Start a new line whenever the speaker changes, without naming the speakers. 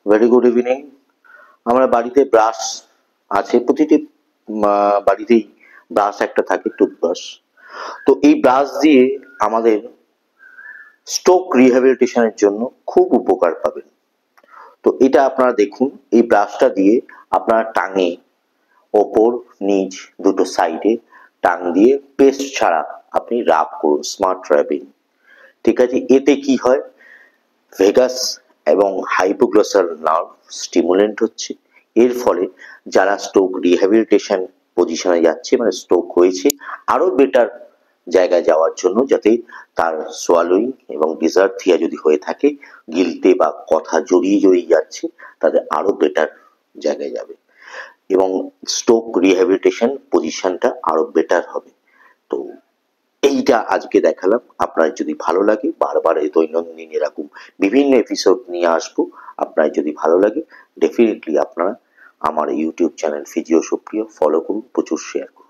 Very good evening. আমরা বাড়িতে brush আছে, প্রতিটি বাড়িতেই ব্রাশ একটা থাকে, টুথব্রাশ। তো এই ব্রাশ দিয়ে আমাদের স্ট্রোক রিহ্যাবিলিটেশনের জন্য খুব উপকার পাবেন। তো এটা আপনারা দেখুন, এই ব্রাশটা দিয়ে আপনারা টাঙে ওপর নিচ দুটো সাইডে টাং দিয়ে পেস্ট ছাড়া আপনি রাব করুন, স্মার্ট র্যাপিং। ঠিক আছে, এতে কি হয়, ভেগাস এবং হাইপোগ্লসাল নার্ভ স্টিমুলেন্ট হচ্ছে। এর ফলে যারা স্ট্রোক রিহ্যাবিলিটেশন পজিশনে যাচ্ছে, মানে স্ট্রোক হয়েছে, আরো বেটার জায়গায় যাওয়ার জন্য, যাতে তার সোয়ালোইং এবং ডিসআর্থিয়া যদি হয়ে থাকে, গিলতে বা কথা জড়িয়ে জড়িয়ে যাচ্ছে, তাদের আরো বেটার জায়গায় যাবে এবং স্ট্রোক রিহ্যাবিলিটেশন পজিশনটা আরো বেটার হবে। তো এইটা আজকে দেখালাম। আপনার যদি ভালো লাগে, বারবার এই দৈনন্দিন এরকম বিভিন্ন এপিসোড নিয়ে আসবো। আপনার যদি ভালো লাগে, ডেফিনেটলি আপনারা আমার ইউটিউব চ্যানেল ফিজিও সুপ্রিয় ফলো করুন, প্রচুর শেয়ার করুন।